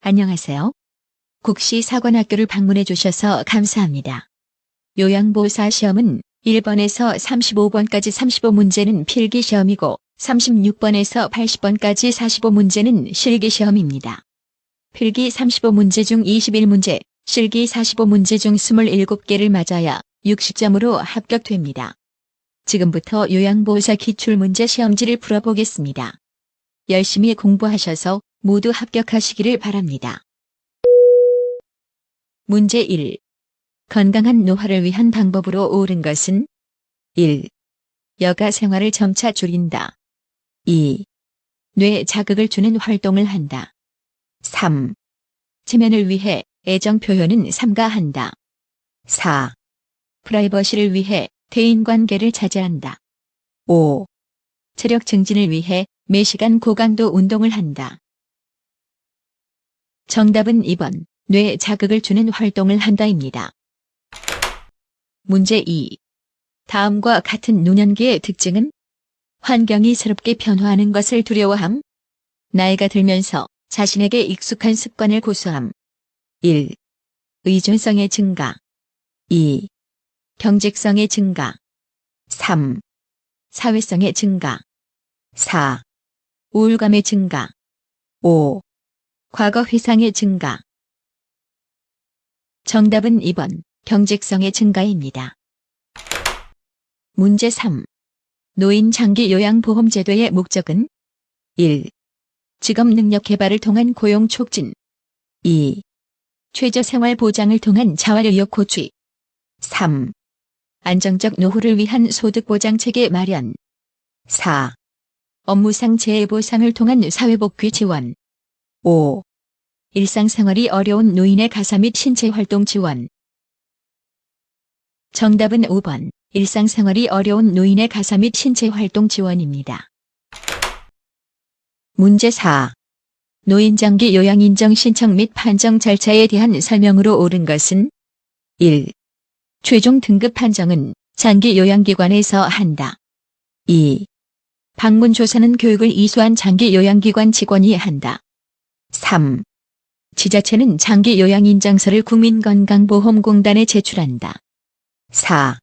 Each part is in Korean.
안녕하세요. 국시사관학교를 방문해 주셔서 감사합니다. 요양보호사 시험은 1번에서 35번까지 35문제는 필기시험이고 36번에서 80번까지 45문제는 실기시험입니다. 필기 35문제 중 21문제, 실기 45문제 중 27개를 맞아야 60점으로 합격됩니다. 지금부터 요양보호사 기출문제 시험지를 풀어보겠습니다. 열심히 공부하셔서 모두 합격하시기를 바랍니다. 문제 1. 건강한 노화를 위한 방법으로 옳은 것은 1. 여가 생활을 점차 줄인다. 2. 뇌 자극을 주는 활동을 한다. 3. 체면을 위해 애정 표현은 삼가한다. 4. 프라이버시를 위해 대인관계를 자제한다. 5. 체력 증진을 위해 매시간 고강도 운동을 한다. 정답은 2번, 뇌 자극을 주는 활동을 한다입니다. 문제 2. 다음과 같은 노년기의 특징은? 환경이 새롭게 변화하는 것을 두려워함. 나이가 들면서 자신에게 익숙한 습관을 고수함. 1. 의존성의 증가. 2. 경직성의 증가. 3. 사회성의 증가. 4. 우울감의 증가. 5. 과거 회상의 증가. 정답은 2번, 경직성의 증가입니다. 문제 3. 노인 장기 요양보험제도의 목적은? 1. 직업 능력 개발을 통한 고용 촉진. 2. 최저 생활 보장을 통한 자활의욕 고취. 3. 안정적 노후를 위한 소득 보장 체계 마련. 4. 업무상 재해 보상을 통한 사회복귀 지원. 5. 일상생활이 어려운 노인의 가사 및 신체 활동 지원. 정답은 5번, 일상생활이 어려운 노인의 가사 및 신체 활동 지원입니다. 문제 4. 노인장기 요양 인정 신청 및 판정 절차에 대한 설명으로 옳은 것은? 1. 최종 등급 판정은 장기 요양기관에서 한다. 2. 방문 조사는 교육을 이수한 장기 요양기관 직원이 한다. 3. 지자체는 장기 요양 인정서를 국민건강보험공단에 제출한다. 4.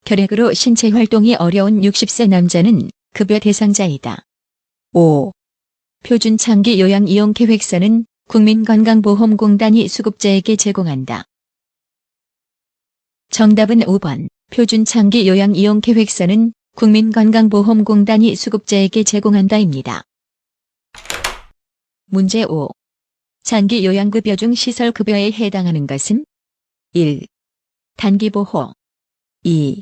결핵으로 신체 활동이 어려운 60세 남자는 급여 대상자이다. 5. 표준 장기 요양 이용 계획서는 국민건강보험공단이 수급자에게 제공한다. 정답은 5번, 표준 장기 요양 이용 계획서는 국민건강보험공단이 수급자에게 제공한다입니다. 문제 5. 장기 요양급여 중 시설급여에 해당하는 것은? 1. 단기보호. 2.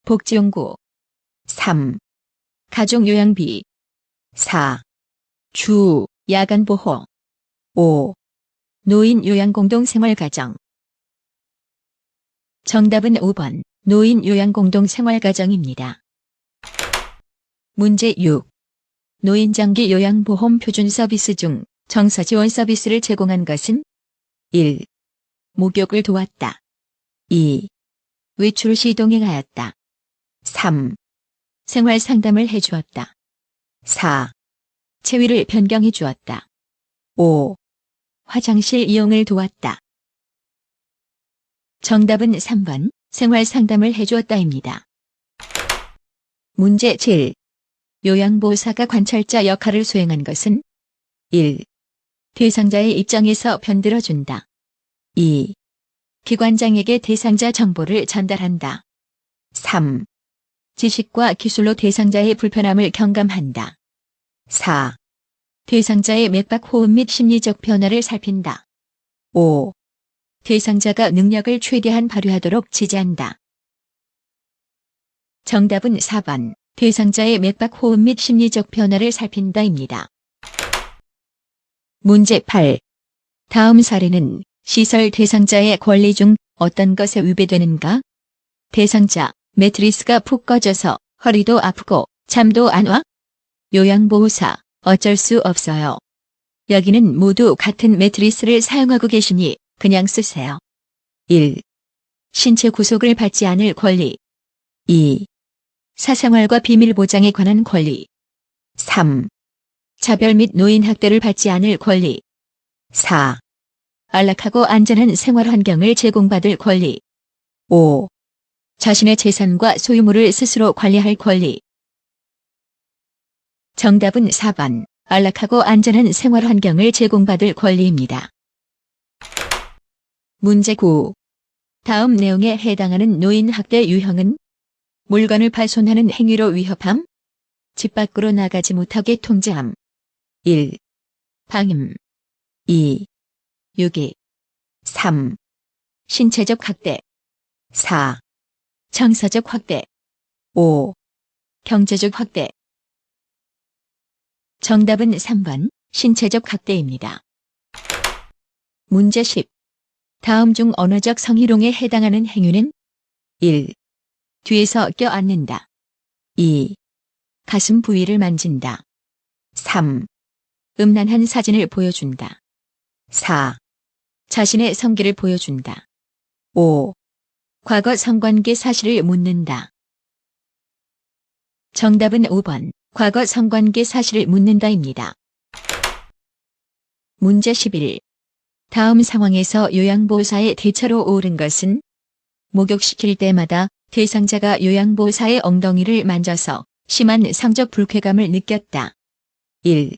복지용구. 3. 가족요양비. 4. 주, 야간보호. 5. 노인요양공동생활가정. 정답은 5번, 노인요양공동생활가정입니다. 문제 6. 노인장기 요양보험 표준 서비스 중 정서지원 서비스를 제공한 것은? 1. 목욕을 도왔다. 2. 외출 시 동행하였다. 3. 생활 상담을 해주었다. 4. 체위를 변경해 주었다. 5. 화장실 이용을 도왔다. 정답은 3번, 생활 상담을 해주었다입니다. 문제 7. 요양보호사가 관찰자 역할을 수행한 것은? 1. 대상자의 입장에서 편들어준다. 2. 기관장에게 대상자 정보를 전달한다. 3. 지식과 기술로 대상자의 불편함을 경감한다. 4. 대상자의 맥박 호흡 및 심리적 변화를 살핀다. 5. 대상자가 능력을 최대한 발휘하도록 지지한다. 정답은 4번, 대상자의 맥박 호흡 및 심리적 변화를 살핀다입니다. 문제 8. 다음 사례는 시설 대상자의 권리 중 어떤 것에 위배되는가? 대상자, 매트리스가 푹 꺼져서 허리도 아프고 잠도 안 와? 요양보호사, 어쩔 수 없어요. 여기는 모두 같은 매트리스를 사용하고 계시니 그냥 쓰세요. 1. 신체 구속을 받지 않을 권리. 2. 사생활과 비밀 보장에 관한 권리. 3. 차별 및 노인 학대를 받지 않을 권리. 4. 안락하고 안전한 생활 환경을 제공받을 권리. 5. 자신의 재산과 소유물을 스스로 관리할 권리. 정답은 4번. 안락하고 안전한 생활 환경을 제공받을 권리입니다. 문제 9. 다음 내용에 해당하는 노인 학대 유형은 물건을 파손하는 행위로 위협함, 집 밖으로 나가지 못하게 통제함. 1. 방임. 2. 유기. 3. 신체적 학대. 4. 정서적 학대. 5. 경제적 학대. 정답은 3번 신체적 학대입니다. 문제 10. 다음 중 언어적 성희롱에 해당하는 행위는 1. 뒤에서 껴안는다. 2. 가슴 부위를 만진다. 3. 음란한 사진을 보여준다. 4. 자신의 성기를 보여준다. 5. 과거 성관계 사실을 묻는다. 정답은 5번. 과거 성관계 사실을 묻는다입니다. 문제 11. 다음 상황에서 요양보호사의 대처로 옳은 것은 목욕시킬 때마다 대상자가 요양보호사의 엉덩이를 만져서 심한 성적 불쾌감을 느꼈다. 1.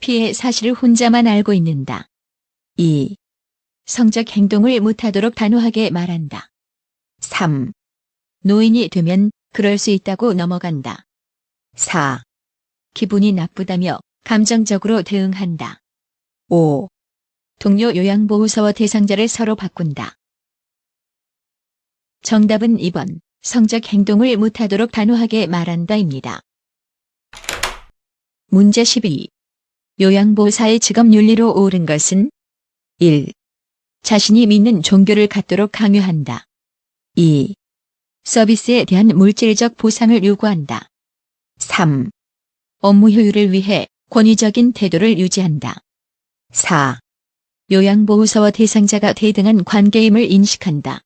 피해 사실을 혼자만 알고 있는다. 2. 성적 행동을 못하도록 단호하게 말한다. 3. 노인이 되면 그럴 수 있다고 넘어간다. 4. 기분이 나쁘다며 감정적으로 대응한다. 5. 동료 요양보호사와 대상자를 서로 바꾼다. 정답은 2번. 성적 행동을 못하도록 단호하게 말한다입니다. 문제 12. 요양보호사의 직업 윤리로 옳은 것은 1. 자신이 믿는 종교를 갖도록 강요한다. 2. 서비스에 대한 물질적 보상을 요구한다. 3. 업무 효율을 위해 권위적인 태도를 유지한다. 4. 요양보호사와 대상자가 대등한 관계임을 인식한다.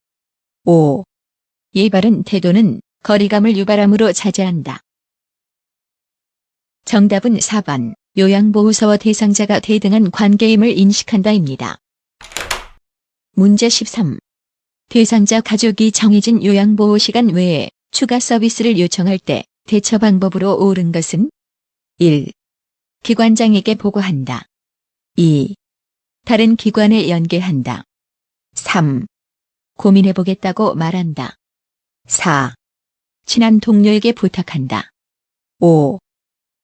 5. 예바른 태도는 거리감을 유발함으로 자제한다. 정답은 4번. 요양보호사와 대상자가 대등한 관계임을 인식한다입니다. 문제 13. 대상자 가족이 정해진 요양보호 시간 외에 추가 서비스를 요청할 때 대처 방법으로 옳은 것은 1. 기관장에게 보고한다. 2. 다른 기관에 연계한다. 3. 고민해보겠다고 말한다. 4. 친한 동료에게 부탁한다. 5.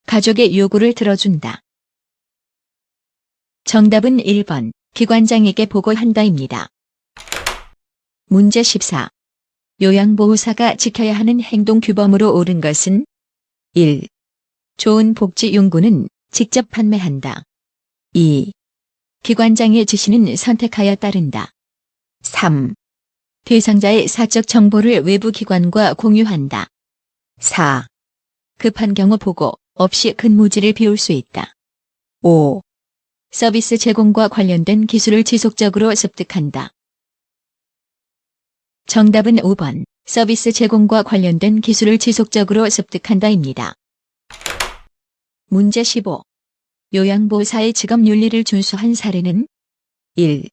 가족의 요구를 들어준다. 정답은 1번. 기관장에게 보고한다입니다. 문제 14. 요양보호사가 지켜야 하는 행동규범으로 옳은 것은 1. 좋은 복지 용구는 직접 판매한다. 2. 기관장의 지시는 선택하여 따른다. 3. 대상자의 사적 정보를 외부 기관과 공유한다. 4. 급한 경우 보고 없이 근무지를 비울 수 있다. 5. 서비스 제공과 관련된 기술을 지속적으로 습득한다. 정답은 5번. 서비스 제공과 관련된 기술을 지속적으로 습득한다입니다. 문제 15. 요양보호사의 직업 윤리를 준수한 사례는 1.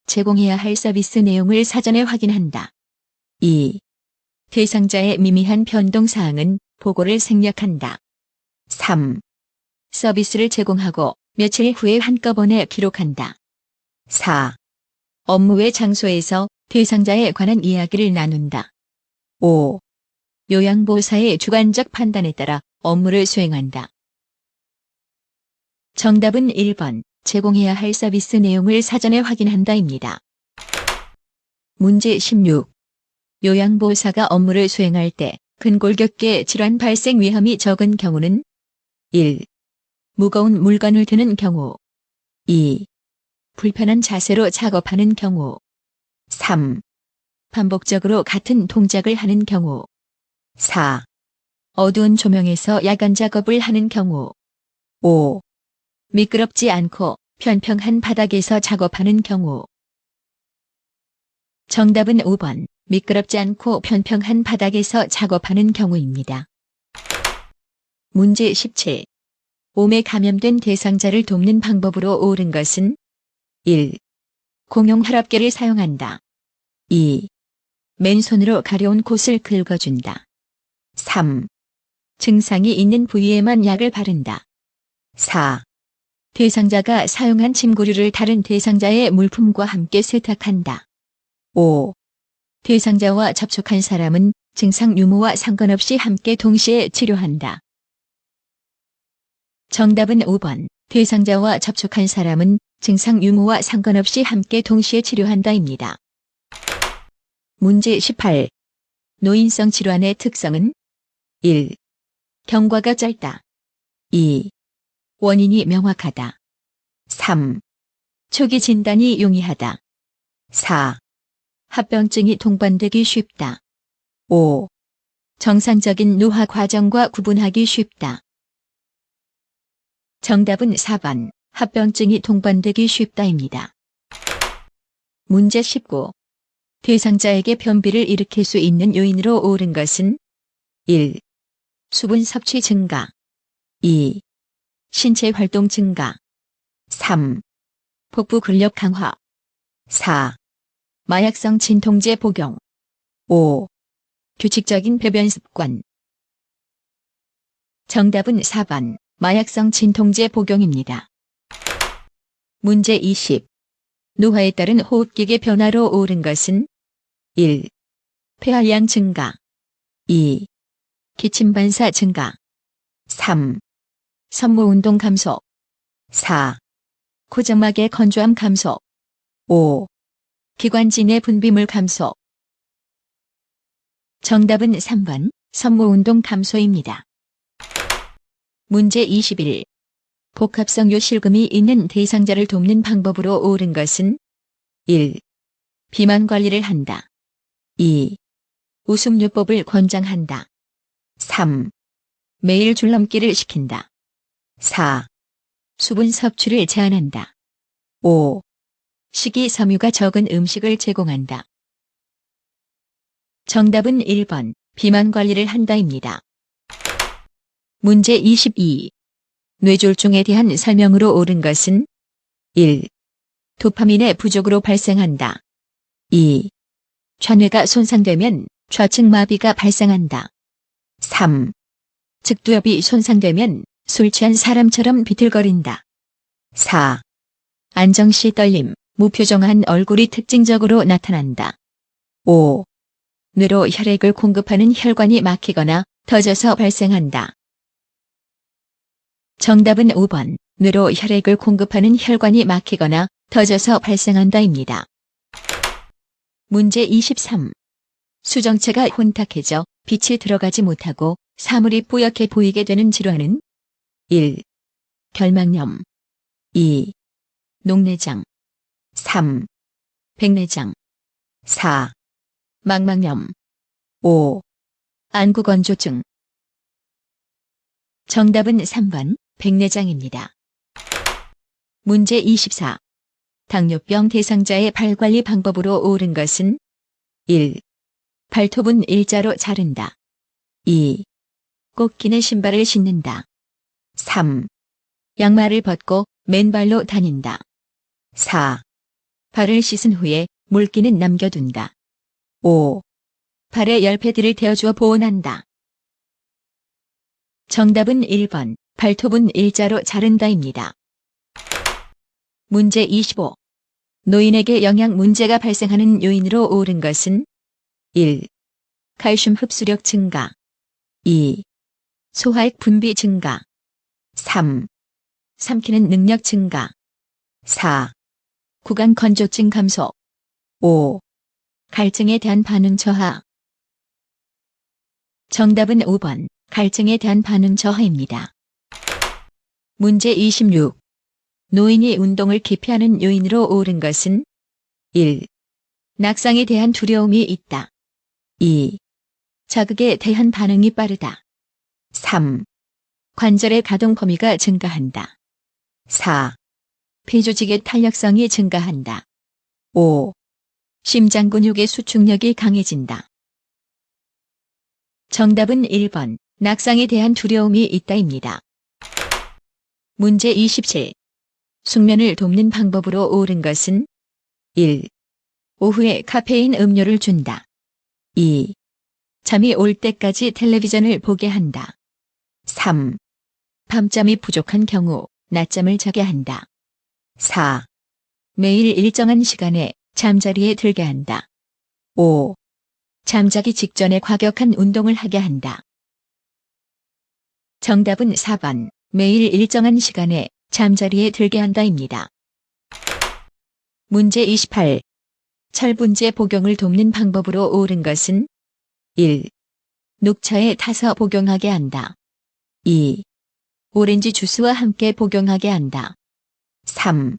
제공해야 할 서비스 내용을 사전에 확인한다. 2. 대상자의 미미한 변동사항은 보고를 생략한다. 3. 서비스를 제공하고 며칠 후에 한꺼번에 기록한다. 4. 업무 외 장소에서 대상자에 관한 이야기를 나눈다. 5. 요양보호사의 주관적 판단에 따라 업무를 수행한다. 정답은 1번. 제공해야 할 서비스 내용을 사전에 확인한다입니다. 문제 16. 요양보호사가 업무를 수행할 때 근골격계 질환 발생 위험이 적은 경우는 1. 무거운 물건을 드는 경우. 2. 불편한 자세로 작업하는 경우. 3. 반복적으로 같은 동작을 하는 경우. 4. 어두운 조명에서 야간 작업을 하는 경우. 5. 미끄럽지 않고 평평한 바닥에서 작업하는 경우. 정답은 5번. 미끄럽지 않고 평평한 바닥에서 작업하는 경우입니다. 문제 17. 몸에 감염된 대상자를 돕는 방법으로 옳은 것은 1. 공용 혈압계를 사용한다. 2. 맨손으로 가려운 곳을 긁어준다. 3. 증상이 있는 부위에만 약을 바른다. 4. 대상자가 사용한 침구류를 다른 대상자의 물품과 함께 세탁한다. 5. 대상자와 접촉한 사람은 증상 유무와 상관없이 함께 동시에 치료한다. 정답은 5번. 대상자와 접촉한 사람은 증상 유무와 상관없이 함께 동시에 치료한다입니다. 문제 18. 노인성 질환의 특성은 1. 경과가 짧다. 2. 원인이 명확하다. 3. 초기 진단이 용이하다. 4. 합병증이 동반되기 쉽다. 5. 정상적인 노화 과정과 구분하기 쉽다. 정답은 4번. 합병증이 동반되기 쉽다입니다. 문제 19. 대상자에게 변비를 일으킬 수 있는 요인으로 옳은 것은 1. 수분 섭취 증가. 2. 신체 활동 증가. 3. 복부 근력 강화. 4. 마약성 진통제 복용. 5. 규칙적인 배변 습관. 정답은 4번. 마약성 진통제 복용입니다. 문제 20. 노화에 따른 호흡기계 변화로 옳은 것은 1. 폐활량 증가. 2. 기침 반사 증가. 3. 섬모운동 감소. 4. 코점막의 건조함 감소. 5. 기관지 내 분비물 감소. 정답은 3번. 섬모운동 감소입니다. 문제 21. 복합성 요실금이 있는 대상자를 돕는 방법으로 옳은 것은 1. 비만 관리를 한다. 2. 웃음요법을 권장한다. 3. 매일 줄넘기를 시킨다. 4. 수분 섭취를 제한한다. 5. 식이섬유가 적은 음식을 제공한다. 정답은 1번. 비만 관리를 한다입니다. 문제 22. 뇌졸중에 대한 설명으로 옳은 것은 1. 도파민의 부족으로 발생한다. 2. 좌뇌가 손상되면 좌측 마비가 발생한다. 3. 측두엽이 손상되면 술 취한 사람처럼 비틀거린다. 4. 안정시 떨림, 무표정한 얼굴이 특징적으로 나타난다. 5. 뇌로 혈액을 공급하는 혈관이 막히거나 터져서 발생한다. 정답은 5번. 뇌로 혈액을 공급하는 혈관이 막히거나 터져서 발생한다입니다. 문제 23. 수정체가 혼탁해져 빛이 들어가지 못하고 사물이 뿌옇게 보이게 되는 질환은 1. 결막염. 2. 녹내장. 3. 백내장. 4. 망막염. 5. 안구건조증. 정답은 3번. 백내장입니다. 문제 24. 당뇨병 대상자의 발관리 방법으로 옳은 것은 1. 발톱은 일자로 자른다. 2. 꼭 끼는 신발을 신는다. 3. 양말을 벗고 맨발로 다닌다. 4. 발을 씻은 후에 물기는 남겨둔다. 5. 발에 열패들을 대어주어 보온한다. 정답은 1번. 발톱은 일자로 자른다입니다. 문제 25. 노인에게 영양 문제가 발생하는 요인으로 옳은 것은 1. 칼슘 흡수력 증가. 2. 소화액 분비 증가. 3. 삼키는 능력 증가. 4. 구강 건조증 감소. 5. 갈증에 대한 반응 저하. 정답은 5번. 갈증에 대한 반응 저하입니다. 문제 26. 노인이 운동을 기피하는 요인으로 옳은 것은 1. 낙상에 대한 두려움이 있다. 2. 자극에 대한 반응이 빠르다. 3. 관절의 가동 범위가 증가한다. 4. 폐조직의 탄력성이 증가한다. 5. 심장 근육의 수축력이 강해진다. 정답은 1번. 낙상에 대한 두려움이 있다입니다. 문제 27. 숙면을 돕는 방법으로 옳은 것은 1. 오후에 카페인 음료를 준다. 2. 잠이 올 때까지 텔레비전을 보게 한다. 3. 밤잠이 부족한 경우 낮잠을 자게 한다. 4. 매일 일정한 시간에 잠자리에 들게 한다. 5. 잠자기 직전에 과격한 운동을 하게 한다. 정답은 4번. 매일 일정한 시간에 잠자리에 들게 한다입니다. 문제 28. 철분제 복용을 돕는 방법으로 옳은 것은 1. 녹차에 타서 복용하게 한다. 2. 오렌지 주스와 함께 복용하게 한다. 3.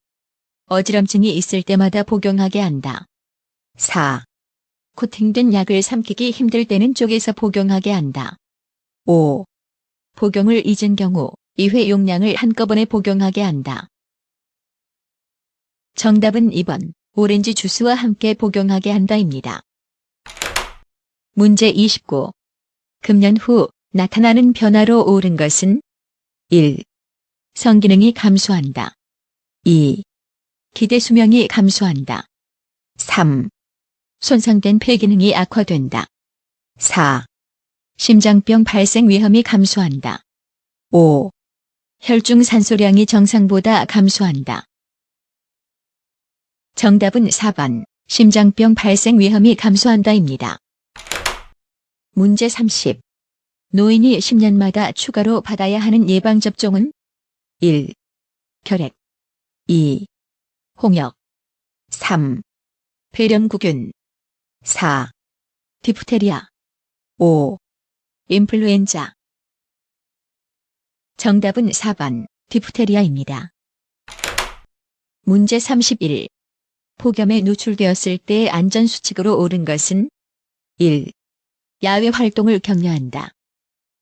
어지럼증이 있을 때마다 복용하게 한다. 4. 코팅된 약을 삼키기 힘들 때는 쪼개서 복용하게 한다. 5. 복용을 잊은 경우 2회 용량을 한꺼번에 복용하게 한다. 정답은 2번. 오렌지 주스와 함께 복용하게 한다입니다. 문제 29. 금년 후 나타나는 변화로 옳은 것은 1. 성기능이 감소한다. 2. 기대 수명이 감소한다. 3. 손상된 폐기능이 악화된다. 4. 심장병 발생 위험이 감소한다. 5. 혈중 산소량이 정상보다 감소한다. 정답은 4번. 심장병 발생 위험이 감소한다입니다. 문제 30. 노인이 10년마다 추가로 받아야 하는 예방접종은 1. 결핵 2. 홍역 3. 폐렴구균 4. 디프테리아 5. 인플루엔자. 정답은 4번. 디프테리아입니다. 문제 31. 폭염에 노출되었을 때의 안전수칙으로 옳은 것은 1. 야외 활동을 격려한다.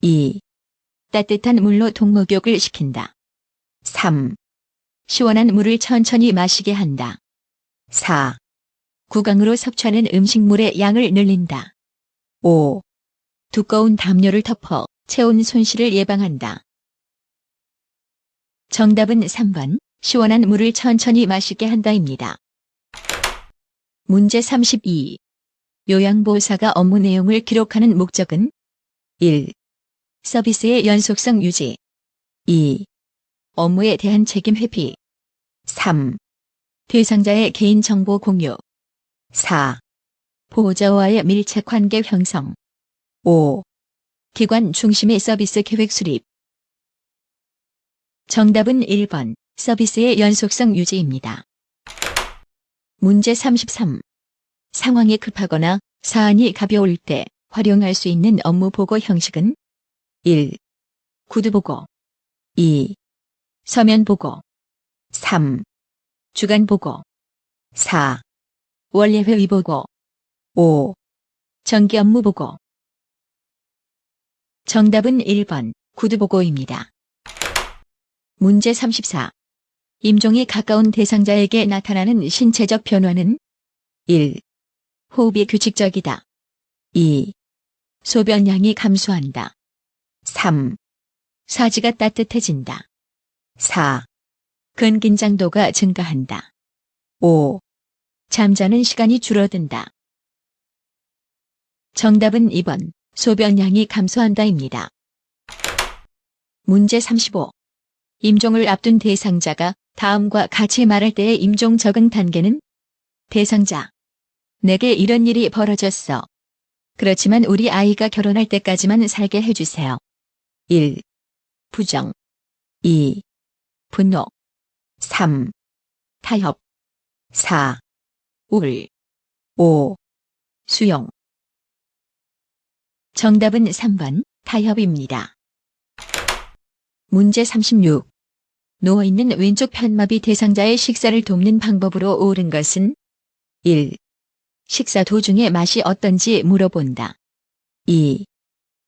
2. 따뜻한 물로 동목욕을 시킨다. 3. 시원한 물을 천천히 마시게 한다. 4. 구강으로 섭취하는 음식물의 양을 늘린다. 5. 두꺼운 담요를 덮어 체온 손실을 예방한다. 정답은 3번. 시원한 물을 천천히 마시게 한다입니다. 문제 32. 요양보호사가 업무 내용을 기록하는 목적은 1. 서비스의 연속성 유지 2. 업무에 대한 책임 회피 3. 대상자의 개인정보 공유 4. 보호자와의 밀착 관계 형성 5. 기관 중심의 서비스 계획 수립. 정답은 1번. 서비스의 연속성 유지입니다. 문제 33. 상황이 급하거나 사안이 가벼울 때 활용할 수 있는 업무 보고 형식은 1. 구두 보고 2. 서면 보고 3. 주간 보고 4. 원례회의 보고 5. 정기 업무 보고. 정답은 1번. 구두 보고입니다. 문제 34. 임종이 가까운 대상자에게 나타나는 신체적 변화는 1. 호흡이 규칙적이다. 2. 소변량이 감소한다. 3. 사지가 따뜻해진다. 4. 근긴장도가 증가한다. 5. 잠자는 시간이 줄어든다. 정답은 2번. 소변량이 감소한다입니다. 문제 35. 임종을 앞둔 대상자가 다음과 같이 말할 때의 임종 적응 단계는 대상자. 내게 이런 일이 벌어졌어. 그렇지만 우리 아이가 결혼할 때까지만 살게 해주세요. 1. 부정 2. 분노 3. 타협 4. 우울 5. 수용. 정답은 3번. 타협입니다. 문제 36. 누워있는 왼쪽 편마비 대상자의 식사를 돕는 방법으로 옳은 것은 1. 식사 도중에 맛이 어떤지 물어본다. 2.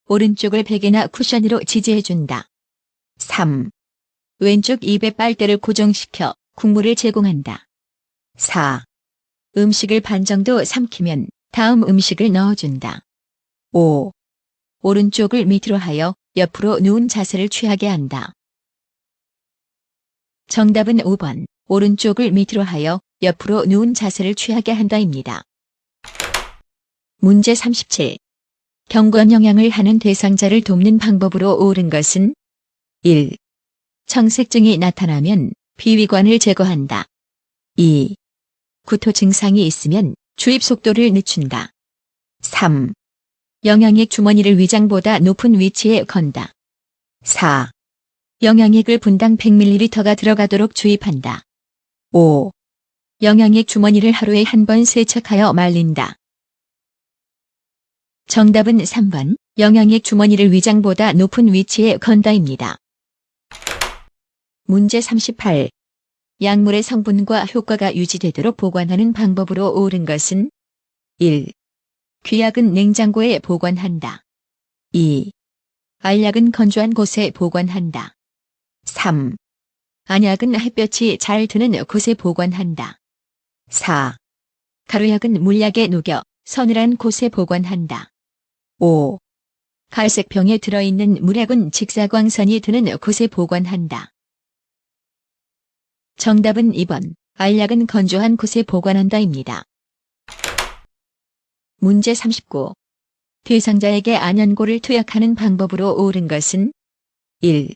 오른쪽을 베개나 쿠션으로 지지해준다. 3. 왼쪽 입에 빨대를 고정시켜 국물을 제공한다. 4. 음식을 반 정도 삼키면 다음 음식을 넣어준다. 5. 오른쪽을 밑으로 하여 옆으로 누운 자세를 취하게 한다. 정답은 5번. 오른쪽을 밑으로 하여 옆으로 누운 자세를 취하게 한다입니다. 문제 37. 경관 영양을 하는 대상자를 돕는 방법으로 옳은 것은 1. 청색증이 나타나면 비위관을 제거한다. 2. 구토 증상이 있으면 주입 속도를 늦춘다. 3. 영양액 주머니를 위장보다 높은 위치에 건다. 4. 영양액을 분당 100ml가 들어가도록 주입한다. 5. 영양액 주머니를 하루에 한 번 세척하여 말린다. 정답은 3번. 영양액 주머니를 위장보다 높은 위치에 건다입니다. 문제 38. 약물의 성분과 효과가 유지되도록 보관하는 방법으로 옳은 것은 1. 귀약은 냉장고에 보관한다. 2. 알약은 건조한 곳에 보관한다. 3. 안약은 햇볕이 잘 드는 곳에 보관한다. 4. 가루약은 물약에 녹여 서늘한 곳에 보관한다. 5. 갈색병에 들어있는 물약은 직사광선이 드는 곳에 보관한다. 정답은 2번. 알약은 건조한 곳에 보관한다입니다. 문제 39. 대상자에게 안연고를 투약하는 방법으로 옳은 것은 1.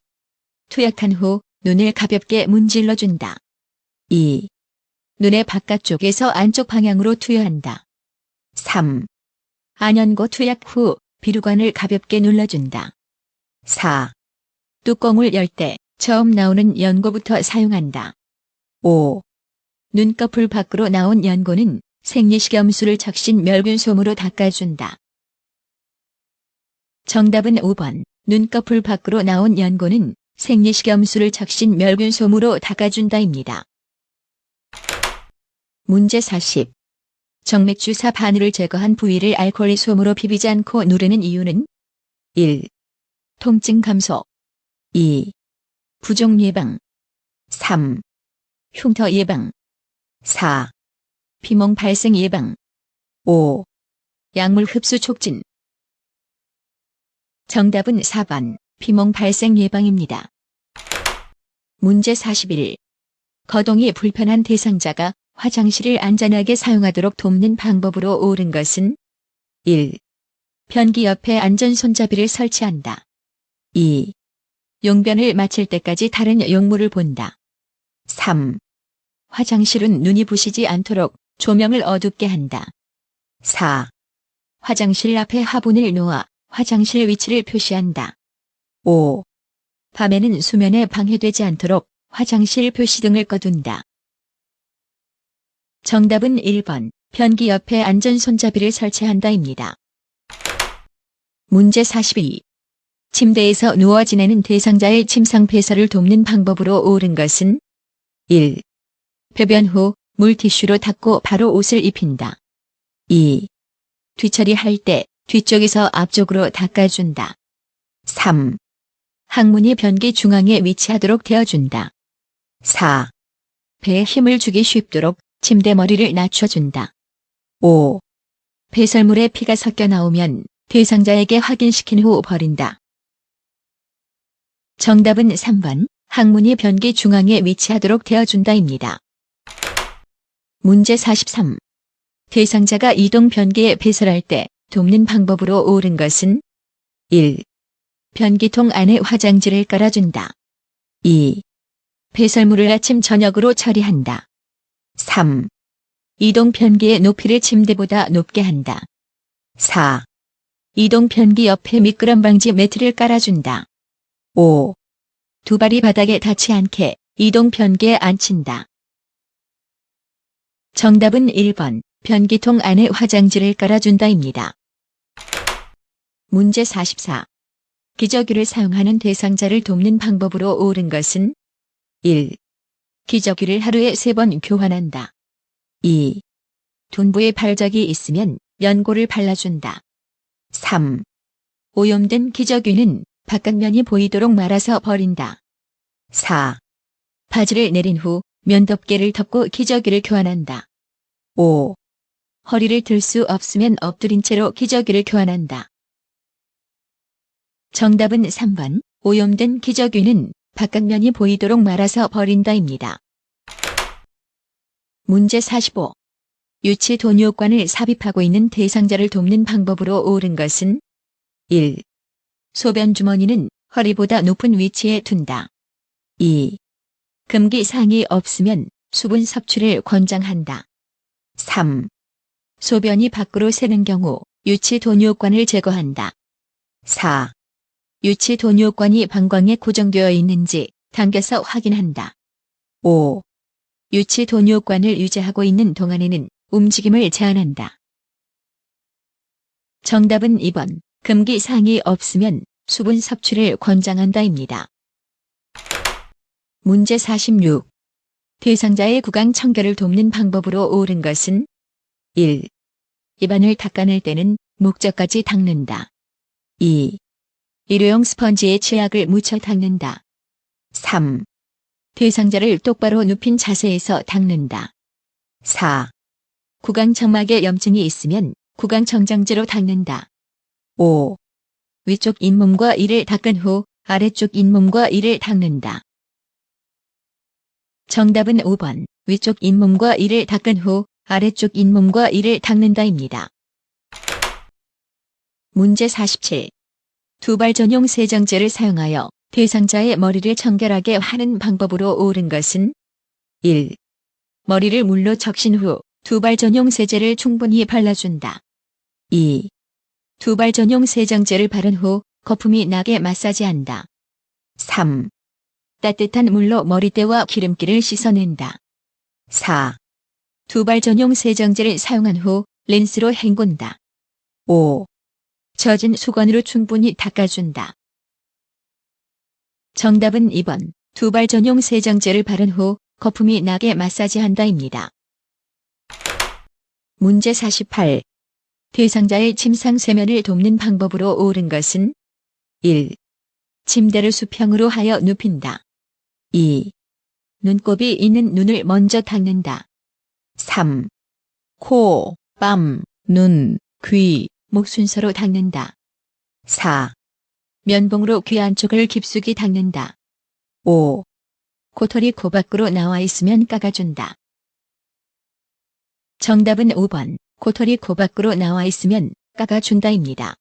투약한 후 눈을 가볍게 문질러준다. 2. 눈의 바깥쪽에서 안쪽 방향으로 투여한다. 3. 안연고 투약 후 비루관을 가볍게 눌러준다. 4. 뚜껑을 열 때 처음 나오는 연고부터 사용한다. 5. 눈꺼풀 밖으로 나온 연고는 생리식염수를 적신 멸균솜으로 닦아준다. 정답은 5번. 눈꺼풀 밖으로 나온 연고는 생리식염수를 적신 멸균솜으로 닦아준다입니다. 문제 40. 정맥주사 바늘을 제거한 부위를 알코올 솜으로 비비지 않고 누르는 이유는 1. 통증 감소. 2. 부종 예방. 3. 흉터 예방. 4. 피멍 발생 예방. 5. 약물 흡수 촉진. 정답은 4번. 피멍 발생 예방입니다. 문제 41. 거동이 불편한 대상자가 화장실을 안전하게 사용하도록 돕는 방법으로 옳은 것은 1. 변기 옆에 안전 손잡이를 설치한다. 2. 용변을 마칠 때까지 다른 용물을 본다. 3. 화장실은 눈이 부시지 않도록 조명을 어둡게 한다. 4. 화장실 앞에 화분을 놓아 화장실 위치를 표시한다. 5. 밤에는 수면에 방해되지 않도록 화장실 표시등을 꺼둔다. 정답은 1번. 변기 옆에 안전 손잡이를 설치한다입니다. 문제 42. 침대에서 누워 지내는 대상자의 침상 배설을 돕는 방법으로 옳은 것은 1. 배변 후 물티슈로 닦고 바로 옷을 입힌다. 2. 뒤처리할 때 뒤쪽에서 앞쪽으로 닦아준다. 3. 항문이 변기 중앙에 위치하도록 되어준다. 4. 배에 힘을 주기 쉽도록 침대 머리를 낮춰준다. 5. 배설물에 피가 섞여 나오면 대상자에게 확인시킨 후 버린다. 정답은 3번. 항문이 변기 중앙에 위치하도록 되어준다입니다. 문제 43. 대상자가 이동 변기에 배설할 때 돕는 방법으로 옳은 것은 1. 변기통 안에 화장지를 깔아준다. 2. 배설물을 아침 저녁으로 처리한다. 3. 이동 변기의 높이를 침대보다 높게 한다. 4. 이동 변기 옆에 미끄럼 방지 매트를 깔아준다. 5. 두 발이 바닥에 닿지 않게 이동 변기에 앉힌다. 정답은 1번. 변기통 안에 화장지를 깔아준다입니다. 문제 44. 기저귀를 사용하는 대상자를 돕는 방법으로 옳은 것은 1. 기저귀를 하루에 3번 교환한다. 2. 둔부에 발적이 있으면 연고를 발라준다. 3. 오염된 기저귀는 바깥면이 보이도록 말아서 버린다. 4. 바지를 내린 후 면덮개를 덮고 기저귀를 교환한다. 5. 허리를 들 수 없으면 엎드린 채로 기저귀를 교환한다. 정답은 3번. 오염된 기저귀는 바깥면이 보이도록 말아서 버린다입니다. 문제 45. 유치 돈요관을 삽입하고 있는 대상자를 돕는 방법으로 옳은 것은 1. 소변 주머니는 허리보다 높은 위치에 둔다. 2. 금기 사항이 없으면 수분 섭취를 권장한다. 3. 소변이 밖으로 새는 경우 유치 돈요관을 제거한다. 4. 유치 돈요관이 방광에 고정되어 있는지 당겨서 확인한다. 5. 유치 돈요관을 유지하고 있는 동안에는 움직임을 제한한다. 정답은 2번. 금기 사항이 없으면 수분 섭취를 권장한다입니다. 문제 46. 대상자의 구강 청결을 돕는 방법으로 옳은 것은 1. 입안을 닦아낼 때는 목젖까지 닦는다. 2. 일회용 스펀지에 치약을 묻혀 닦는다. 3. 대상자를 똑바로 눕힌 자세에서 닦는다. 4. 구강청막에 염증이 있으면 구강청정제로 닦는다. 5. 위쪽 잇몸과 이를 닦은 후 아래쪽 잇몸과 이를 닦는다. 정답은 5번. 위쪽 잇몸과 이를 닦은 후 아래쪽 잇몸과 이를 닦는다입니다. 문제 47. 두발 전용 세정제를 사용하여 대상자의 머리를 청결하게 하는 방법으로 옳은 것은 1. 머리를 물로 적신 후 두발 전용 세제를 충분히 발라준다. 2. 두발 전용 세정제를 바른 후 거품이 나게 마사지한다. 3. 따뜻한 물로 머리대와 기름기를 씻어낸다. 4. 두발 전용 세정제를 사용한 후 린스로 헹군다. 5. 젖은 수건으로 충분히 닦아준다. 정답은 2번. 두발 전용 세정제를 바른 후 거품이 나게 마사지한다입니다. 문제 48. 대상자의 침상 쇄면을 돕는 방법으로 옳은 것은 1. 침대를 수평으로 하여 눕힌다. 2. 눈곱이 있는 눈을 먼저 닦는다. 3. 코, 뺨, 눈, 귀, 목 순서로 닦는다. 4. 면봉으로 귀 안쪽을 깊숙이 닦는다. 5. 코털이 코 밖으로 나와 있으면 깎아준다. 정답은 5번. 코털이 코 밖으로 나와 있으면 깎아준다입니다.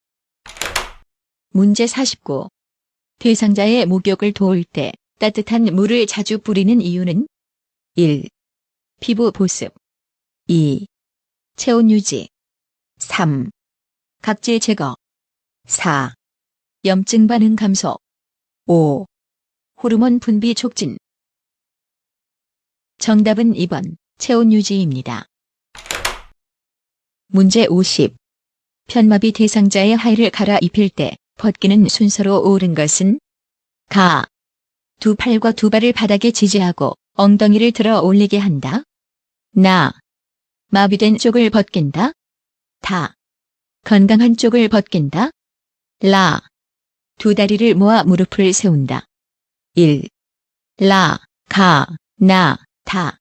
문제 49. 대상자의 목욕을 도울 때 따뜻한 물을 자주 뿌리는 이유는 1. 피부 보습 2. 체온 유지 3. 각질 제거 4. 염증 반응 감소 5. 호르몬 분비 촉진. 정답은 2번. 체온 유지입니다. 문제 50. 편마비 대상자의 하의를 갈아입힐 때 벗기는 순서로 옳은 것은 가. 두 팔과 두 발을 바닥에 지지하고 엉덩이를 들어 올리게 한다. 나. 마비된 쪽을 벗긴다. 다. 건강한 쪽을 벗긴다. 라. 두 다리를 모아 무릎을 세운다. 1. 라, 가, 나, 다.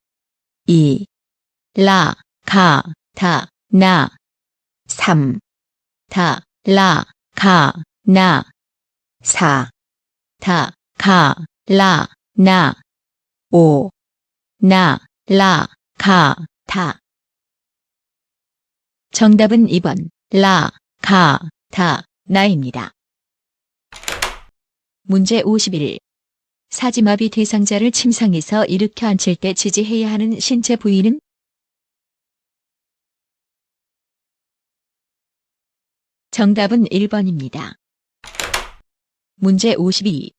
2. 라, 가, 다, 나. 3. 다, 라, 가, 나. 4. 다, 가, 라, 나. 5. 나, 라, 가, 다. 정답은 2번. 라, 가, 다, 나입니다. 문제 51. 사지마비 대상자를 침상에서 일으켜 앉힐 때 지지해야 하는 신체 부위는 정답은 1번입니다. 문제 52.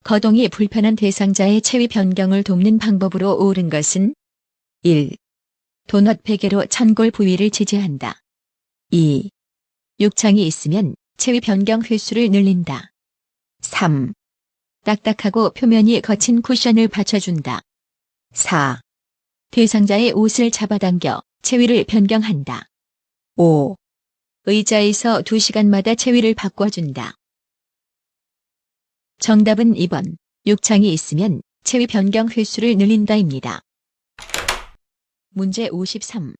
거동이 불편한 대상자의 체위 변경을 돕는 방법으로 옳은 것은 1. 도넛 베개로 천골 부위를 지지한다. 2. 욕창이 있으면 체위 변경 횟수를 늘린다. 3. 딱딱하고 표면이 거친 쿠션을 받쳐준다. 4. 대상자의 옷을 잡아당겨 체위를 변경한다. 5. 의자에서 2시간마다 체위를 바꿔준다. 정답은 2번. 욕창이 있으면 체위 변경 횟수를 늘린다입니다. 문제 53.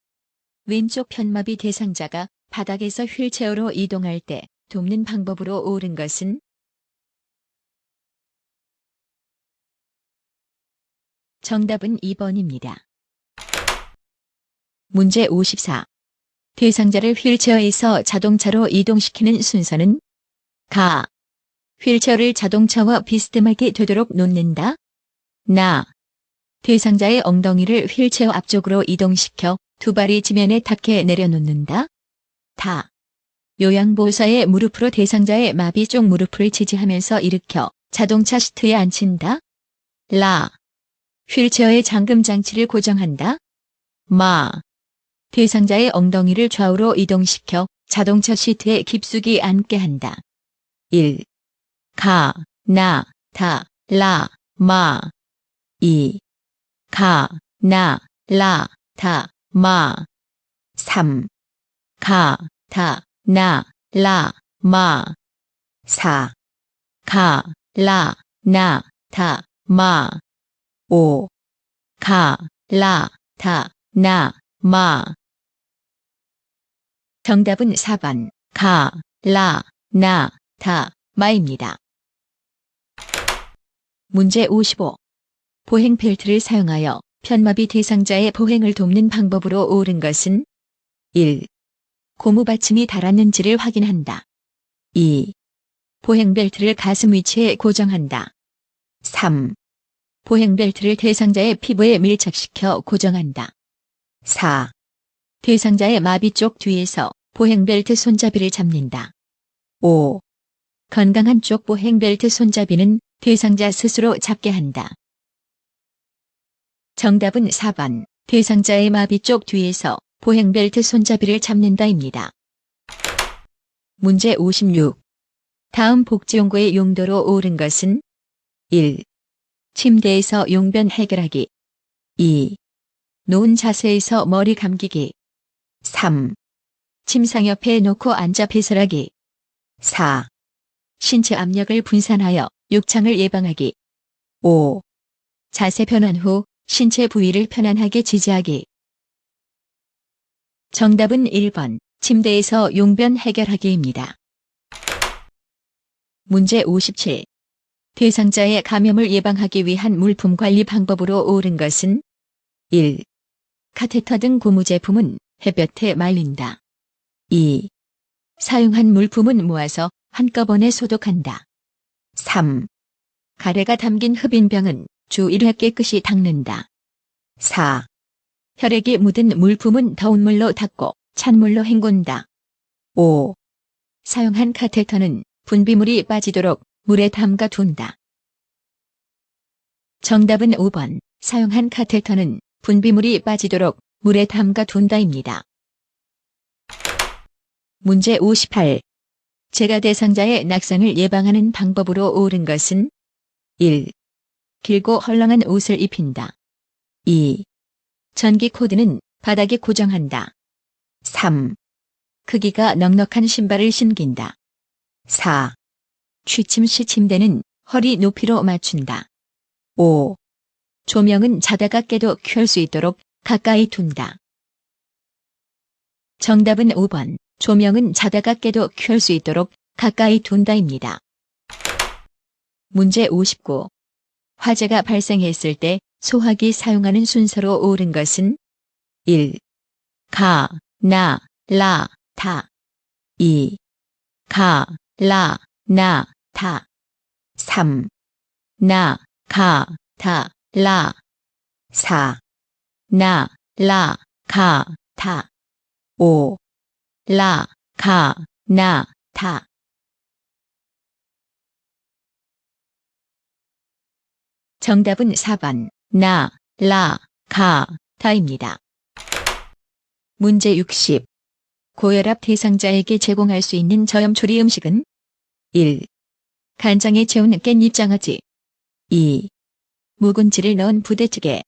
왼쪽 편마비 대상자가 바닥에서 휠체어로 이동할 때 돕는 방법으로 옳은 것은 정답은 2번입니다. 문제 54. 대상자를 휠체어에서 자동차로 이동시키는 순서는 가. 휠체어를 자동차와 비스듬하게 되도록 놓는다. 나. 대상자의 엉덩이를 휠체어 앞쪽으로 이동시켜 두 발이 지면에 닿게 내려놓는다. 다. 요양보호사의 무릎으로 대상자의 마비 쪽 무릎을 지지하면서 일으켜 자동차 시트에 앉힌다. 라. 휠체어의 잠금 장치를 고정한다. 마. 대상자의 엉덩이를 좌우로 이동시켜 자동차 시트에 깊숙이 앉게 한다. 1. 가, 나, 다, 라, 마. 2. 가, 나, 라, 다, 마. 3. 가, 다, 나, 라, 마. 4. 가, 라, 나, 다, 마. 5. 가, 라, 다, 나, 마. 정답은 4번 가, 라, 나, 다, 마입니다. 문제 55. 보행 벨트를 사용하여 편마비 대상자의 보행을 돕는 방법으로 옳은 것은 1. 고무 받침이 닳았는지를 확인한다. 2. 보행 벨트를 가슴 위치에 고정한다. 3. 보행 벨트를 대상자의 피부에 밀착시켜 고정한다. 4. 대상자의 마비 쪽 뒤에서 보행벨트 손잡이를 잡는다. 5. 건강한 쪽 보행벨트 손잡이는 대상자 스스로 잡게 한다. 정답은 4번 대상자의 마비 쪽 뒤에서 보행벨트 손잡이를 잡는다입니다. 문제 56. 다음 복지용구의 용도로 옳은 것은 1. 침대에서 용변 해결하기. 2. 놓은 자세에서 머리 감기기. 3. 침상 옆에 놓고 앉아 배설하기. 4. 신체 압력을 분산하여 욕창을 예방하기. 5. 자세 변환 후 신체 부위를 편안하게 지지하기. 정답은 1번 침대에서 용변 해결하기입니다. 문제 57. 대상자의 감염을 예방하기 위한 물품 관리 방법으로 옳은 것은 1. 카테터 등 고무 제품은 햇볕에 말린다. 2. 사용한 물품은 모아서 한꺼번에 소독한다. 3. 가래가 담긴 흡인병은 주 1회 깨끗이 닦는다. 4. 혈액이 묻은 물품은 더운 물로 닦고 찬물로 헹군다. 5. 사용한 카테터는 분비물이 빠지도록 물에 담가 둔다. 정답은 5번 사용한 카테터는 분비물이 빠지도록 물에 담가 둔다입니다. 문제 58. 재가 대상자의 낙상을 예방하는 방법으로 옳은 것은 1. 길고 헐렁한 옷을 입힌다. 2. 전기 코드는 바닥에 고정한다. 3. 크기가 넉넉한 신발을 신긴다. 4. 취침 시 침대는 허리 높이로 맞춘다. 5. 조명은 자다가 깨도 켤 수 있도록 가까이 둔다. 정답은 5번. 조명은 자다가 깨도 켤 수 있도록 가까이 둔다입니다. 문제 59. 화재가 발생했을 때 소화기 사용하는 순서로 옳은 것은 1. 가, 나, 라, 다. 2. 가, 라, 나, 다. 3. 나, 가, 다, 라. 4. 나, 라, 가, 다. 5. 라, 가, 나, 다. 정답은 4번 나, 라, 가, 다입니다. 문제 60. 고혈압 대상자에게 제공할 수 있는 저염 조리 음식은 1. 간장에 재운 깻잎 장아찌. 2. 묵은지를 넣은 부대찌개.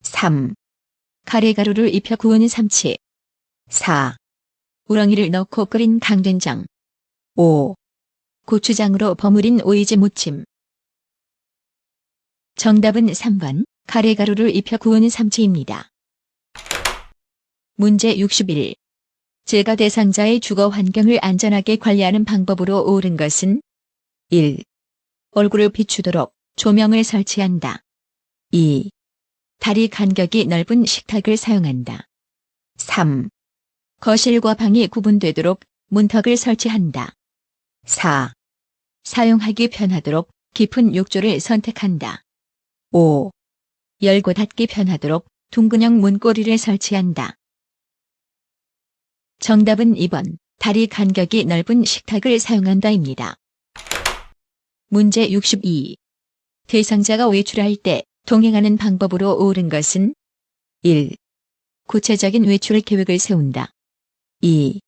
3. 카레가루를 입혀 구운 삼치. 4. 우렁이를 넣고 끓인 강된장. 5. 고추장으로 버무린 오이지 무침. 정답은 3번 카레가루를 입혀 구운 삼치입니다. 문제 61. 재가 대상자의 주거 환경을 안전하게 관리하는 방법으로 옳은 것은 1. 얼굴을 비추도록 조명을 설치한다. 2. 다리 간격이 넓은 식탁을 사용한다. 3. 거실과 방이 구분되도록 문턱을 설치한다. 4. 사용하기 편하도록 깊은 욕조를 선택한다. 5. 열고 닫기 편하도록 둥근형 문고리를 설치한다. 정답은 2번. 다리 간격이 넓은 식탁을 사용한다입니다. 문제 62. 대상자가 외출할 때 동행하는 방법으로 옳은 것은 1. 구체적인 외출 계획을 세운다. 2.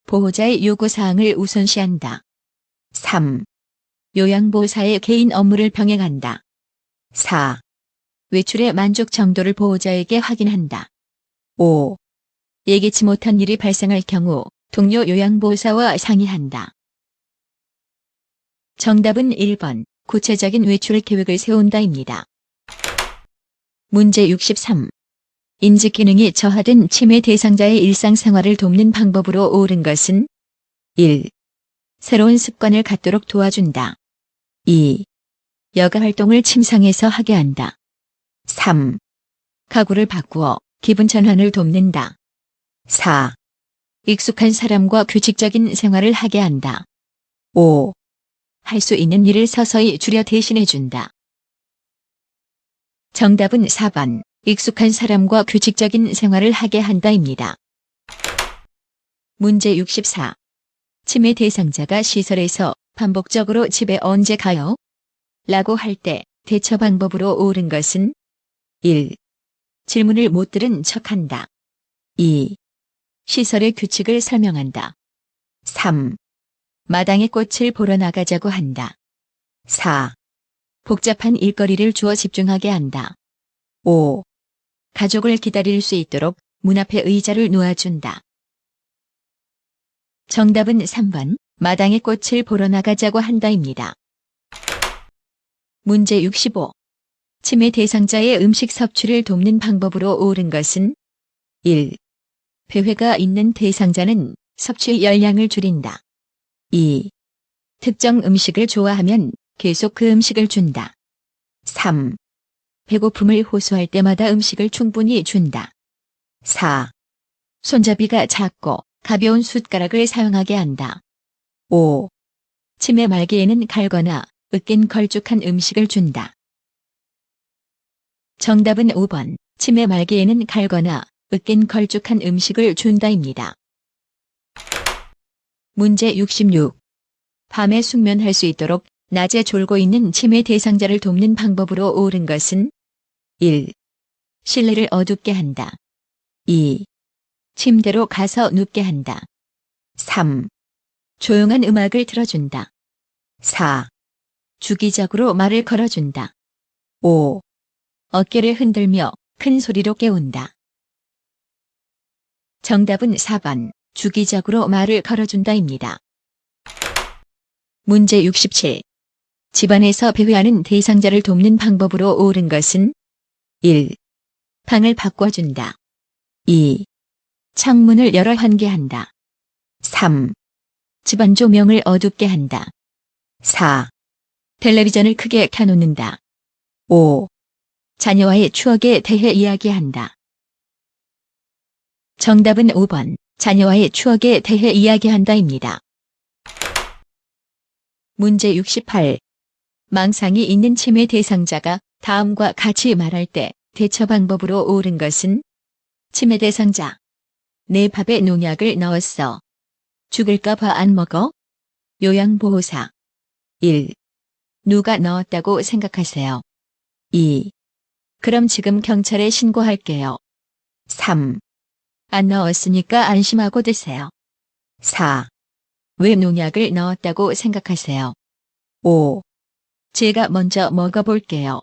보호자의 요구사항을 우선시한다. 3. 요양보호사의 개인 업무를 병행한다. 4. 외출의 만족 정도를 보호자에게 확인한다. 5. 예기치 못한 일이 발생할 경우 동료 요양보호사와 상의한다. 정답은 1번. 구체적인 외출 계획을 세운다입니다. 문제 63. 인지기능이 저하된 치매 대상자의 일상생활을 돕는 방법으로 옳은 것은 1. 새로운 습관을 갖도록 도와준다. 2. 여가활동을 침상에서 하게 한다. 3. 가구를 바꾸어 기분 전환을 돕는다. 4. 익숙한 사람과 규칙적인 생활을 하게 한다. 5. 할 수 있는 일을 서서히 줄여 대신해준다. 정답은 4번. 익숙한 사람과 규칙적인 생활을 하게 한다입니다. 문제 64. 치매 대상자가 시설에서 반복적으로 집에 언제 가요? 라고 할 때 대처 방법으로 옳은 것은 1. 질문을 못 들은 척한다. 2. 시설의 규칙을 설명한다. 3. 마당에 꽃을 보러 나가자고 한다. 4. 복잡한 일거리를 주어 집중하게 한다. 5. 가족을 기다릴 수 있도록 문 앞에 의자를 놓아준다. 정답은 3번. 마당에 꽃을 보러 나가자고 한다입니다. 문제 65. 치매 대상자의 음식 섭취를 돕는 방법으로 옳은 것은 1. 배회가 있는 대상자는 섭취 열량을 줄인다. 2. 특정 음식을 좋아하면 계속 그 음식을 준다. 3. 배고픔을 호소할 때마다 음식을 충분히 준다. 4. 손잡이가 작고 가벼운 숟가락을 사용하게 한다. 5. 치매 말기에는 갈거나 으깬 걸쭉한 음식을 준다. 정답은 5번. 치매 말기에는 갈거나 으깬 걸쭉한 음식을 준다입니다. 문제 66. 밤에 숙면할 수 있도록 낮에 졸고 있는 치매 대상자를 돕는 방법으로 옳은 것은 1. 실내를 어둡게 한다. 2. 침대로 가서 눕게 한다. 3. 조용한 음악을 틀어준다. 4. 주기적으로 말을 걸어준다. 5. 어깨를 흔들며 큰 소리로 깨운다. 정답은 4번. 주기적으로 말을 걸어준다입니다. 문제 67. 집안에서 배회하는 대상자를 돕는 방법으로 옳은 것은 1. 방을 바꿔준다. 2. 창문을 열어 환기한다. 3. 집안 조명을 어둡게 한다. 4. 텔레비전을 크게 켜놓는다. 5. 자녀와의 추억에 대해 이야기한다. 정답은 5번. 자녀와의 추억에 대해 이야기한다입니다. 문제 68. 망상이 있는 치매 대상자가 다음과 같이 말할 때 대처 방법으로 옳은 것은 치매 대상자. 내 밥에 농약을 넣었어. 죽을까 봐 안 먹어? 요양보호사. 1. 누가 넣었다고 생각하세요? 2. 그럼 지금 경찰에 신고할게요. 3. 안 넣었으니까 안심하고 드세요. 4. 왜 농약을 넣었다고 생각하세요? 5. 제가 먼저 먹어볼게요.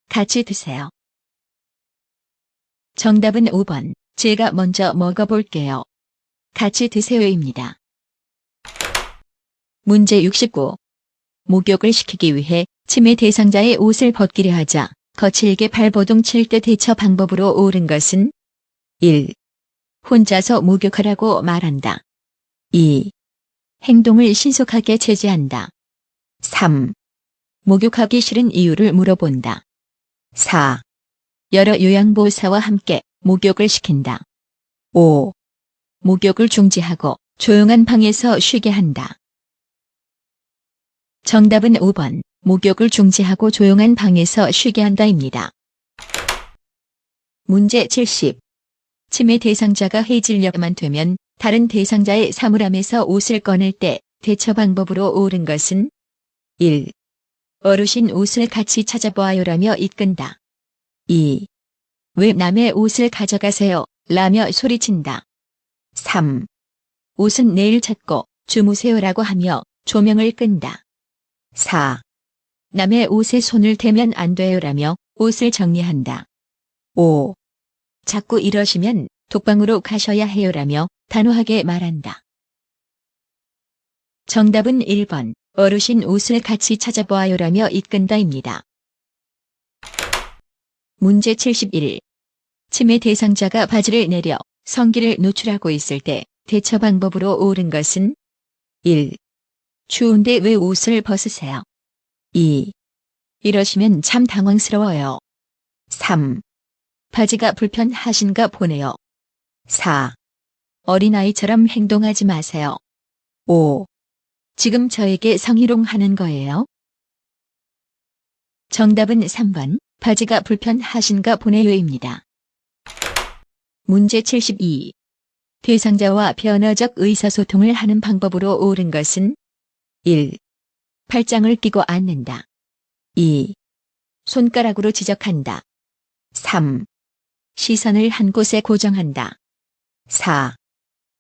같이 드세요. 정답은 5번. 제가 먼저 먹어볼게요. 같이 드세요입니다. 문제 69. 목욕을 시키기 위해 치매 대상자의 옷을 벗기려 하자 거칠게 발버둥 칠 때 대처 방법으로 옳은 것은 1. 혼자서 목욕하라고 말한다. 2. 행동을 신속하게 제재한다. 3. 목욕하기 싫은 이유를 물어본다. 4. 여러 요양보호사와 함께 목욕을 시킨다. 5. 목욕을 중지하고 조용한 방에서 쉬게 한다. 정답은 5번. 목욕을 중지하고 조용한 방에서 쉬게 한다입니다. 문제 70. 치매 대상자가 해질녘만 되면 다른 대상자의 사물함에서 옷을 꺼낼 때 대처 방법으로 옳은 것은 1. 어르신 옷을 같이 찾아보아요라며 이끈다. 2. 왜 남의 옷을 가져가세요? 라며 소리친다. 3. 옷은 내일 찾고 주무세요라고 하며 조명을 끈다. 4. 남의 옷에 손을 대면 안 돼요라며 옷을 정리한다. 5. 자꾸 이러시면 독방으로 가셔야 해요라며 단호하게 말한다. 정답은 1번. 어르신 옷을 같이 찾아보아요라며 이끈다입니다. 문제 71. 치매 대상자가 바지를 내려 성기를 노출하고 있을 때 대처 방법으로 옳은 것은 1. 추운데 왜 옷을 벗으세요? 2. 이러시면 참 당황스러워요. 3. 바지가 불편하신가 보네요. 4. 어린아이처럼 행동하지 마세요. 5. 지금 저에게 성희롱하는 거예요? 정답은 3번. 바지가 불편하신가 보네요입니다. 문제 72. 대상자와 변화적 의사소통을 하는 방법으로 옳은 것은 1. 팔짱을 끼고 앉는다. 2. 손가락으로 지적한다. 3. 시선을 한 곳에 고정한다. 4.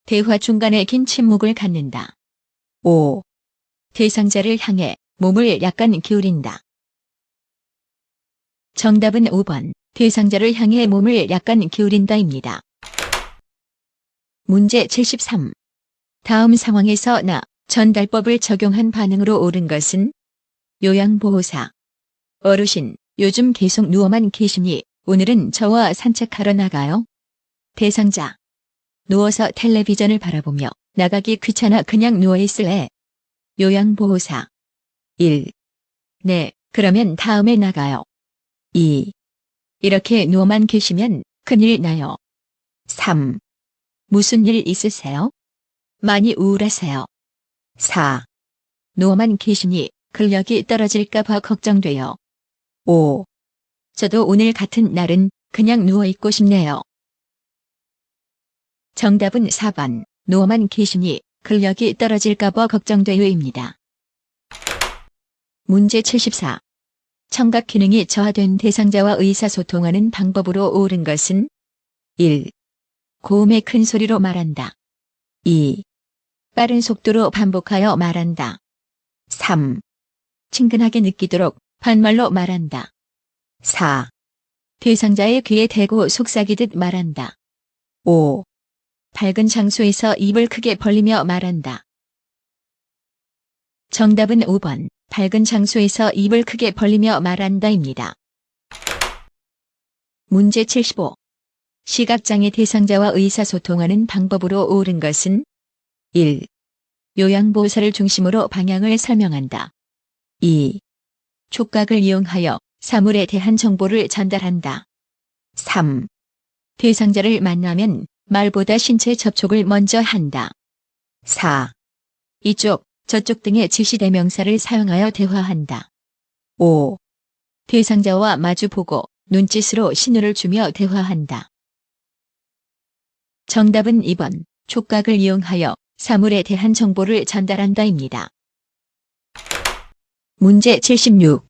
대화 중간에 긴 침묵을 갖는다. 5. 대상자를 향해 몸을 약간 기울인다. 정답은 5번. 대상자를 향해 몸을 약간 기울인다입니다. 문제 73. 다음 상황에서 전달법을 적용한 반응으로 옳은 것은 요양보호사. 어르신, 요즘 계속 누워만 계시니 오늘은 저와 산책하러 나가요. 대상자. 누워서 텔레비전을 바라보며 나가기 귀찮아 그냥 누워있을래. 요양보호사. 1. 네, 그러면 다음에 나가요. 2. 이렇게 누워만 계시면 큰일 나요. 3. 무슨 일 있으세요? 많이 우울하세요. 4. 누워만 계시니 근력이 떨어질까 봐 걱정돼요. 5. 저도 오늘 같은 날은 그냥 누워있고 싶네요. 정답은 4번. 누워만 계시니 근력이 떨어질까 봐 걱정돼요입니다. 문제 74. 청각 기능이 저하된 대상자와 의사소통하는 방법으로 옳은 것은 1. 고음의 큰 소리로 말한다. 2. 빠른 속도로 반복하여 말한다. 3. 친근하게 느끼도록 반말로 말한다. 4. 대상자의 귀에 대고 속삭이듯 말한다. 5. 밝은 장소에서 입을 크게 벌리며 말한다. 정답은 5번. 밝은 장소에서 입을 크게 벌리며 말한다입니다. 문제 75. 시각장애 대상자와 의사소통하는 방법으로 옳은 것은 1. 요양보호사를 중심으로 방향을 설명한다. 2. 촉각을 이용하여 사물에 대한 정보를 전달한다. 3. 대상자를 만나면 말보다 신체 접촉을 먼저 한다. 4. 이쪽, 저쪽 등의 지시대명사를 사용하여 대화한다. 5. 대상자와 마주보고 눈짓으로 신호를 주며 대화한다. 정답은 2번. 촉각을 이용하여 사물에 대한 정보를 전달한다입니다. 문제 76.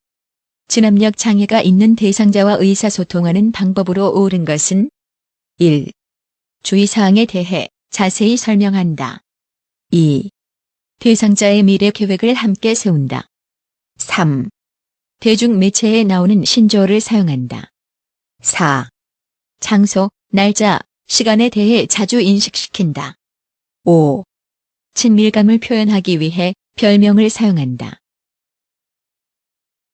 진압력 장애가 있는 대상자와 의사소통하는 방법으로 옳은 것은 1. 주의사항에 대해 자세히 설명한다. 2. 대상자의 미래 계획을 함께 세운다. 3. 대중매체에 나오는 신조어를 사용한다. 4. 장소, 날짜, 시간에 대해 자주 인식시킨다. 5. 친밀감을 표현하기 위해 별명을 사용한다.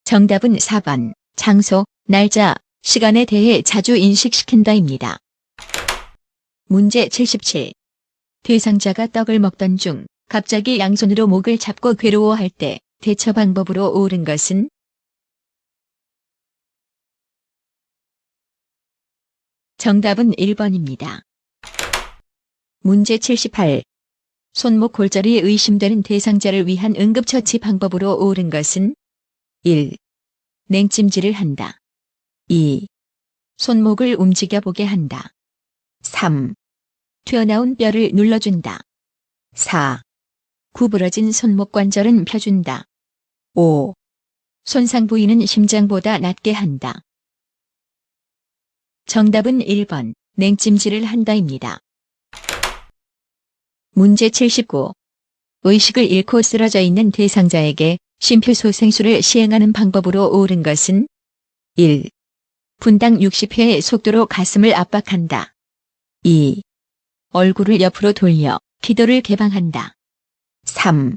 정답은 4번. 장소, 날짜, 시간에 대해 자주 인식시킨다입니다. 문제 77. 대상자가 떡을 먹던 중 갑자기 양손으로 목을 잡고 괴로워할 때 대처 방법으로 옳은 것은 정답은 1번입니다. 문제 78. 손목 골절이 의심되는 대상자를 위한 응급처치 방법으로 옳은 것은 1. 냉찜질을 한다. 2. 손목을 움직여보게 한다. 3. 튀어나온 뼈를 눌러준다. 4. 구부러진 손목 관절은 펴준다. 5. 손상 부위는 심장보다 낮게 한다. 정답은 1번, 냉찜질을 한다입니다. 문제 79. 의식을 잃고 쓰러져 있는 대상자에게 심폐소생술을 시행하는 방법으로 옳은 것은 1. 분당 60회의 속도로 가슴을 압박한다. 2. 얼굴을 옆으로 돌려 기도를 개방한다. 3.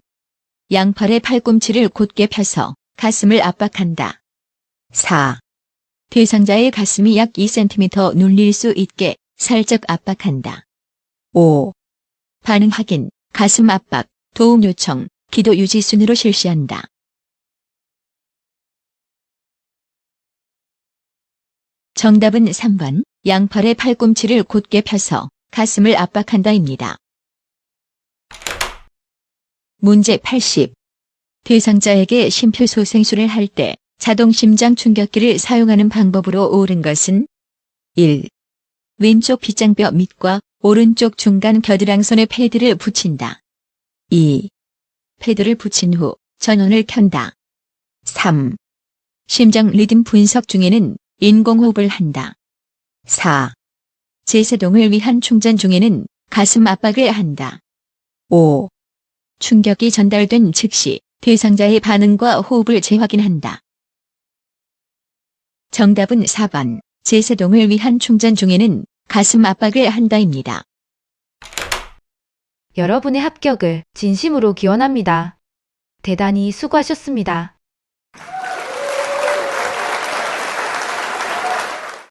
양팔의 팔꿈치를 곧게 펴서 가슴을 압박한다. 4. 대상자의 가슴이 약 2cm 눌릴 수 있게 살짝 압박한다. 5. 반응 확인, 가슴 압박, 도움 요청, 기도 유지 순으로 실시한다. 정답은 3번, 양팔의 팔꿈치를 곧게 펴서 가슴을 압박한다입니다. 문제 80. 대상자에게 심폐소생술을 할 때 자동 심장 충격기를 사용하는 방법으로 옳은 것은 1. 왼쪽 빗장뼈 밑과 오른쪽 중간 겨드랑손에 패드를 붙인다. 2. 패드를 붙인 후 전원을 켠다. 3. 심장 리듬 분석 중에는 인공호흡을 한다. 4. 제세동을 위한 충전 중에는 가슴 압박을 한다. 5. 충격이 전달된 즉시 대상자의 반응과 호흡을 재확인한다. 정답은 4번, 제세동을 위한 충전 중에는 가슴 압박을 한다입니다. 여러분의 합격을 진심으로 기원합니다. 대단히 수고하셨습니다.